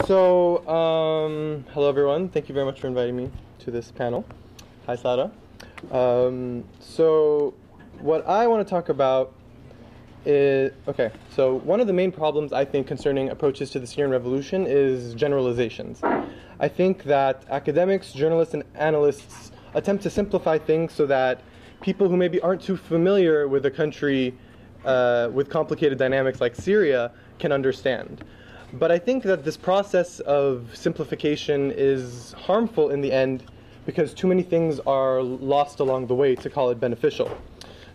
Hello everyone. Thank you very much for inviting me to this panel. Hi, Sara. What I want to talk about is, one of the main problems I think concerning approaches to the Syrian revolution is generalizations. I think that academics, journalists, and analysts attempt to simplify things so that people who maybe aren't too familiar with a country with complicated dynamics like Syria can understand. But I think that this process of simplification is harmful in the end because too many things are lost along the way to call it beneficial.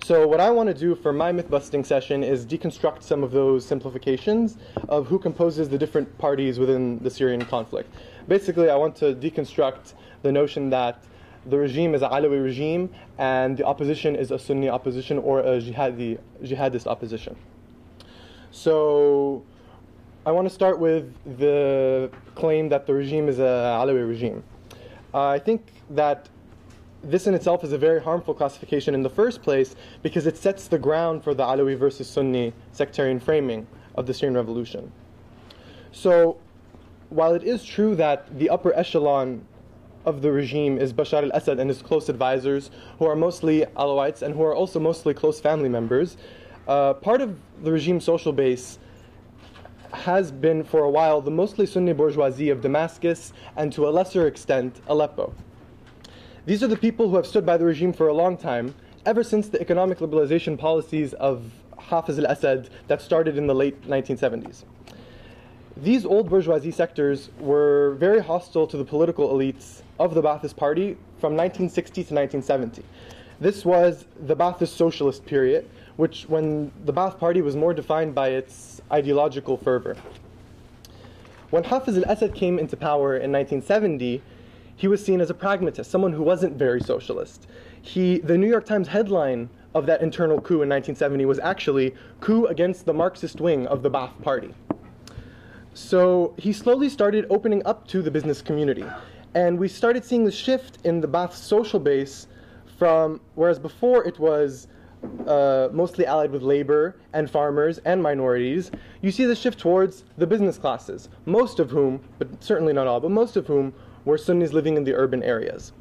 So what I want to do for my myth-busting session is deconstruct some of those simplifications of who composes the different parties within the Syrian conflict. Basically, I want to deconstruct the notion that the regime is an Alawi regime and the opposition is a Sunni opposition or a jihadist opposition. So I want to start with the claim that the regime is an Alawi regime. I think that this in itself is a very harmful classification in the first place because it sets the ground for the Alawi versus Sunni sectarian framing of the Syrian revolution. So while it is true that the upper echelon of the regime is Bashar al-Assad and his close advisors, who are mostly Alawites and who are also mostly close family members, part of the regime's social base has been for a while the mostly Sunni bourgeoisie of Damascus and to a lesser extent Aleppo. These are the people who have stood by the regime for a long time, ever since the economic liberalization policies of Hafiz al-Assad that started in the late 1970s. These old bourgeoisie sectors were very hostile to the political elites of the Ba'athist Party from 1960 to 1970. This was the Ba'athist socialist period, when the Ba'ath Party was more defined by its ideological fervor. When Hafiz al-Assad came into power in 1970, he was seen as a pragmatist, someone who wasn't very socialist. The New York Times headline of that internal coup in 1970 was actually "Coup against the Marxist wing of the Ba'ath Party." So he slowly started opening up to the business community. And we started seeing the shift in the Ba'ath social base from, whereas before it was mostly allied with labor and farmers and minorities, you see the shift towards the business classes, most of whom, but certainly not all, but most of whom were Sunnis living in the urban areas.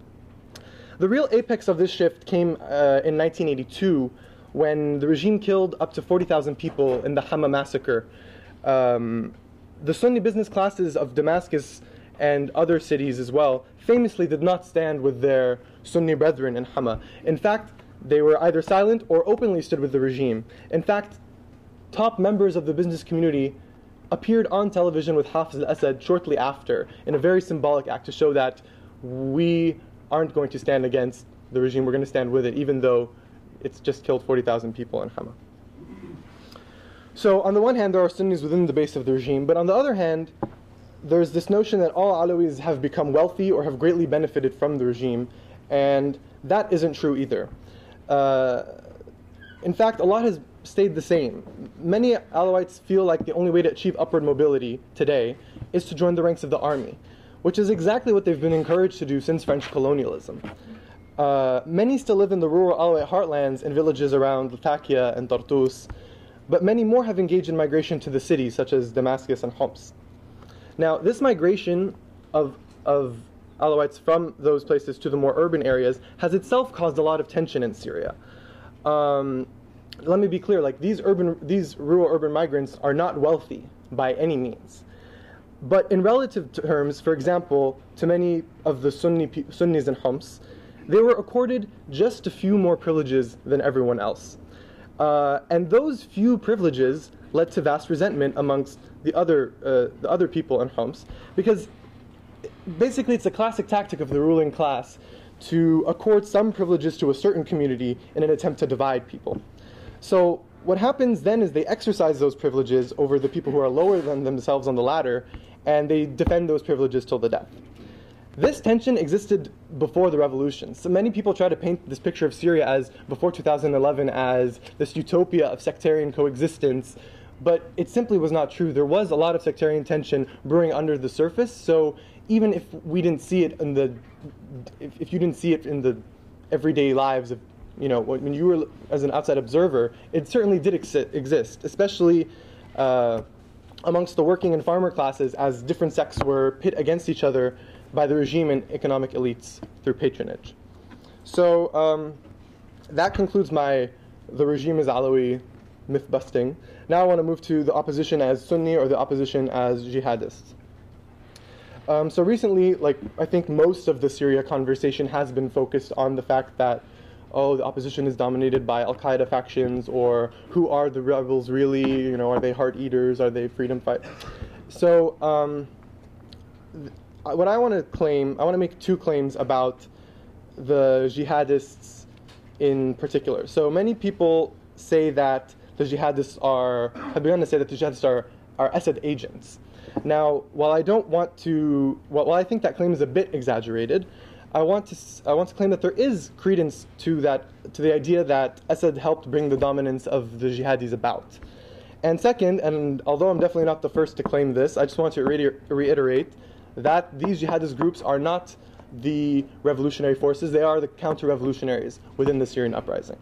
The real apex of this shift came in 1982 when the regime killed up to 40,000 people in the Hama massacre. The Sunni business classes of Damascus and other cities as well famously did not stand with their Sunni brethren in Hama. In fact, they were either silent or openly stood with the regime. In fact, top members of the business community appeared on television with Hafiz al-Assad shortly after in a very symbolic act to show that we aren't going to stand against the regime, we're going to stand with it, even though it's just killed 40,000 people in Hama. So on the one hand, there are Sunnis within the base of the regime, but on the other hand, there's this notion that all Alawis have become wealthy or have greatly benefited from the regime, and that isn't true either. In fact, a lot has stayed the same. Many Alawites feel like the only way to achieve upward mobility today is to join the ranks of the army, which is exactly what they've been encouraged to do since French colonialism. Many still live in the rural Alawite heartlands in villages around Latakia and Tartus, but many more have engaged in migration to the cities, such as Damascus and Homs. Now, this migration of Alawites from those places to the more urban areas has itself caused a lot of tension in Syria. Let me be clear, like these rural urban migrants are not wealthy by any means. But in relative terms, for example, to many of the Sunnis in Homs, they were accorded just a few more privileges than everyone else. And those few privileges led to vast resentment amongst the other people in Homs, because basically it's a classic tactic of the ruling class to accord some privileges to a certain community in an attempt to divide people. So what happens then is they exercise those privileges over the people who are lower than themselves on the ladder, and they defend those privileges till the death. This tension existed before the revolution. So many people try to paint this picture of Syria as, before 2011, as this utopia of sectarian coexistence, but it simply was not true. There was a lot of sectarian tension brewing under the surface, so even if we didn't see it in the, if you didn't see it in the everyday lives of, when you were as an outside observer, it certainly did exist, especially amongst the working and farmer classes as different sects were pit against each other by the regime and economic elites through patronage. So that concludes the regime is Alawi myth busting. Now I want to move to the opposition as Sunni or the opposition as jihadists. So recently, I think most of the Syria conversation has been focused on the fact that, the opposition is dominated by Al-Qaeda factions, or who are the rebels really? Are they heart eaters? Are they freedom fighters? So what I want to claim, I want to make two claims about the jihadists in particular. So many people say that the jihadists have begun to say that the jihadists are Assad agents. Now, while I I think that claim is a bit exaggerated, I want to claim that there is credence to the idea that Assad helped bring the dominance of the jihadis about. And second, and although I'm definitely not the first to claim this, I just want to reiterate that these jihadist groups are not the revolutionary forces, they are the counter-revolutionaries within the Syrian uprising.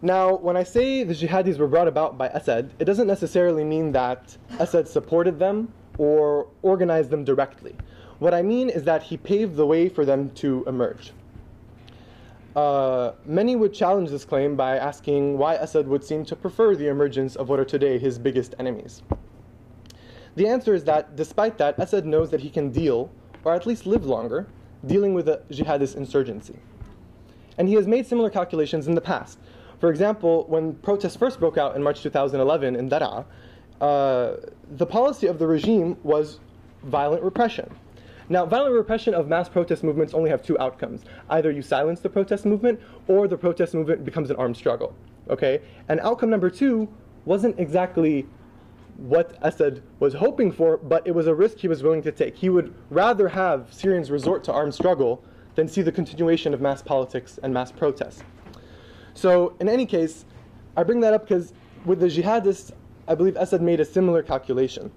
Now, when I say the jihadis were brought about by Assad, it doesn't necessarily mean that Assad supported them or organized them directly. What I mean is that he paved the way for them to emerge. Many would challenge this claim by asking why Assad would seem to prefer the emergence of what are today his biggest enemies. The answer is that, despite that, Assad knows that he can deal, or at least live longer, dealing with a jihadist insurgency. And he has made similar calculations in the past. For example, when protests first broke out in March 2011 in Daraa, the policy of the regime was violent repression. Now, violent repression of mass protest movements only have two outcomes. Either you silence the protest movement, or the protest movement becomes an armed struggle. Okay? And outcome number two wasn't exactly what Assad was hoping for, but it was a risk he was willing to take. He would rather have Syrians resort to armed struggle than see the continuation of mass politics and mass protests. So, in any case, I bring that up because with the jihadists, I believe Assad made a similar calculation.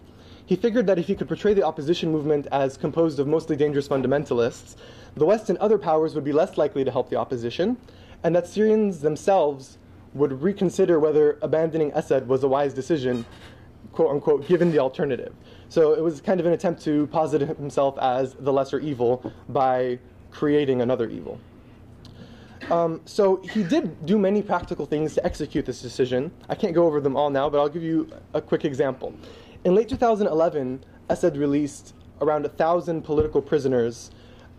He figured that if he could portray the opposition movement as composed of mostly dangerous fundamentalists, the West and other powers would be less likely to help the opposition, and that Syrians themselves would reconsider whether abandoning Assad was a wise decision, quote-unquote, given the alternative. So it was kind of an attempt to posit himself as the lesser evil by creating another evil. So he did do many practical things to execute this decision. I can't go over them all now, but I'll give you a quick example. In late 2011, Assad released around 1,000 political prisoners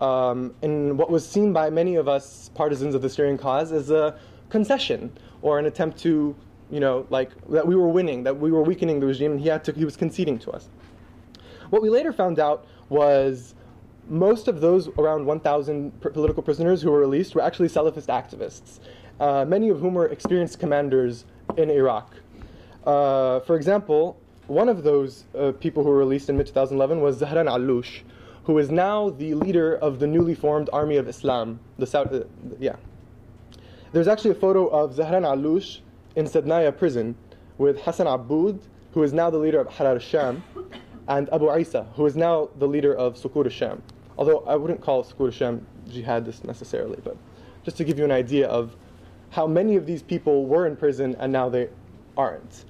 in what was seen by many of us partisans of the Syrian cause as a concession or an attempt to, that we were winning, that we were weakening the regime, and he was conceding to us. What we later found out was most of those around 1,000 political prisoners who were released were actually Salafist activists, many of whom were experienced commanders in Iraq. For example, one of those people who were released in mid-2011 was Zahran Alloush, who is now the leader of the newly formed Army of Islam. There's actually a photo of Zahran Alloush in Sednaya prison with Hassan Aboud, who is now the leader of Harar al-Sham, and Abu Isa, who is now the leader of Sukur al-Sham. Although I wouldn't call Sukur al-Sham jihadist necessarily, but just to give you an idea of how many of these people were in prison and now they aren't.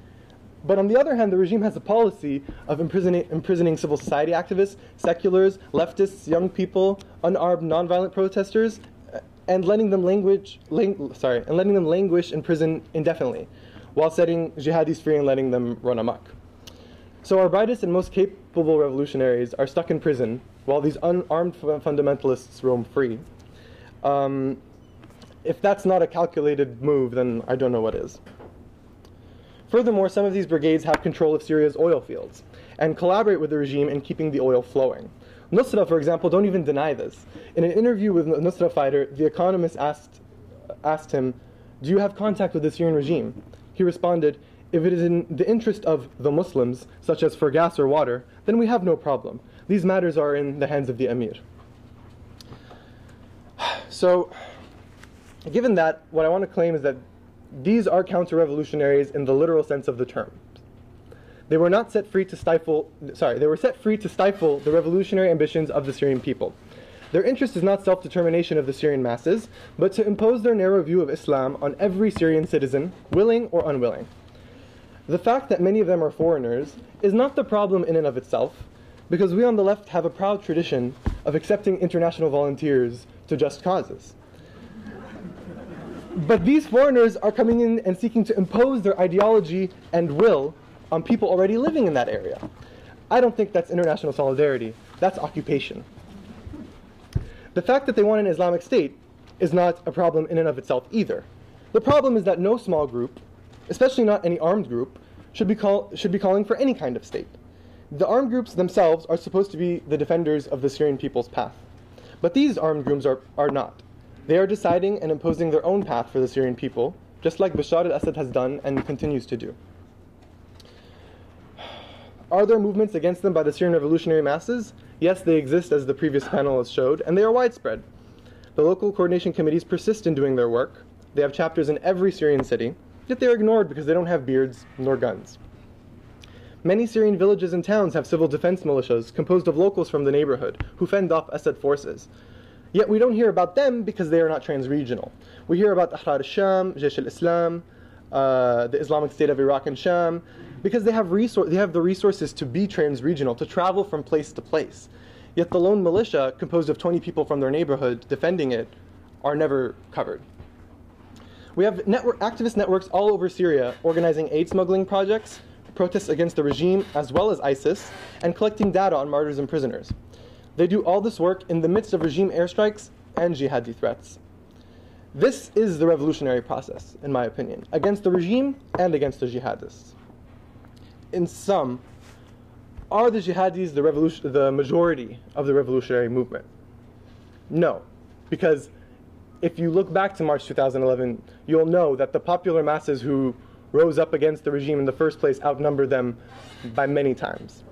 But on the other hand, the regime has a policy of imprisoning civil society activists, seculars, leftists, young people, unarmed, nonviolent protesters, and letting them languish in prison indefinitely, while setting jihadis free and letting them run amok. So our brightest and most capable revolutionaries are stuck in prison, while these unarmed fundamentalists roam free. If that's not a calculated move, then I don't know what is. Furthermore, some of these brigades have control of Syria's oil fields and collaborate with the regime in keeping the oil flowing. Nusra, for example, don't even deny this. In an interview with a Nusra fighter, The Economist asked him, "Do you have contact with the Syrian regime?" He responded, "If it is in the interest of the Muslims, such as for gas or water, then we have no problem. These matters are in the hands of the Emir." So, given that, what I want to claim is that these are counter-revolutionaries in the literal sense of the term. They were not set free to stifle, they were set free to stifle the revolutionary ambitions of the Syrian people. Their interest is not self-determination of the Syrian masses, but to impose their narrow view of Islam on every Syrian citizen, willing or unwilling. The fact that many of them are foreigners is not the problem in and of itself, because we on the left have a proud tradition of accepting international volunteers to just causes. But these foreigners are coming in and seeking to impose their ideology and will on people already living in that area. I don't think that's international solidarity. That's occupation. The fact that they want an Islamic State is not a problem in and of itself either. The problem is that no small group, especially not any armed group, should be calling for any kind of state. The armed groups themselves are supposed to be the defenders of the Syrian people's path. But these armed groups are not. They are deciding and imposing their own path for the Syrian people, just like Bashar al-Assad has done and continues to do. Are there movements against them by the Syrian revolutionary masses? Yes, they exist, as the previous panelists showed, and they are widespread. The local coordination committees persist in doing their work. They have chapters in every Syrian city, yet they are ignored because they don't have beards nor guns. Many Syrian villages and towns have civil defense militias composed of locals from the neighborhood who fend off Assad forces. Yet we don't hear about them because they are not trans-regional. We hear about Ahrar al-Sham, Jaish al-Islam, the Islamic State of Iraq and Sham, because they have the resources to be trans-regional, to travel from place to place. Yet the lone militia, composed of 20 people from their neighborhood defending it, are never covered. We have activist networks all over Syria organizing aid smuggling projects, protests against the regime as well as ISIS, and collecting data on martyrs and prisoners. They do all this work in the midst of regime airstrikes and jihadi threats. This is the revolutionary process, in my opinion, against the regime and against the jihadists. In sum, are the jihadis the majority of the revolutionary movement? No, because if you look back to March 2011, you'll know that the popular masses who rose up against the regime in the first place outnumber them by many times.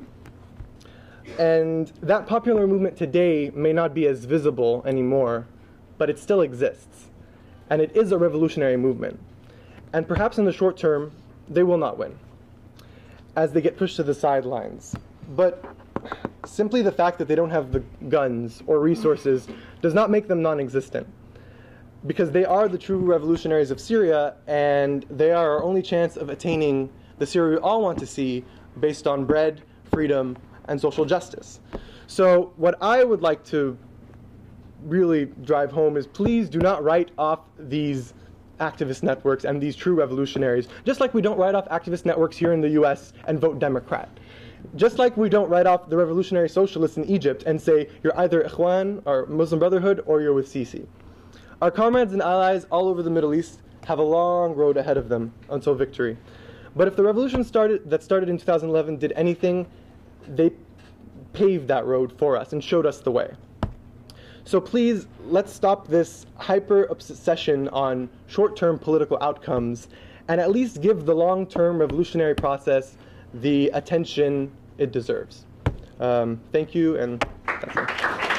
And that popular movement today may not be as visible anymore, but it still exists. And it is a revolutionary movement. And perhaps in the short term, they will not win, as they get pushed to the sidelines. But simply the fact that they don't have the guns or resources does not make them non-existent, because they are the true revolutionaries of Syria, and they are our only chance of attaining the Syria we all want to see, based on bread, freedom, and social justice. So what I would like to really drive home is, please do not write off these activist networks and these true revolutionaries, just like we don't write off activist networks here in the US and vote Democrat. Just like we don't write off the revolutionary socialists in Egypt and say you're either Ikhwan or Muslim Brotherhood or you're with Sisi. Our comrades and allies all over the Middle East have a long road ahead of them until victory. But if the revolution that started in 2011 did anything, they paved that road for us and showed us the way. So please, let's stop this hyper-obsession on short-term political outcomes and at least give the long-term revolutionary process the attention it deserves. Thank you, and that's it.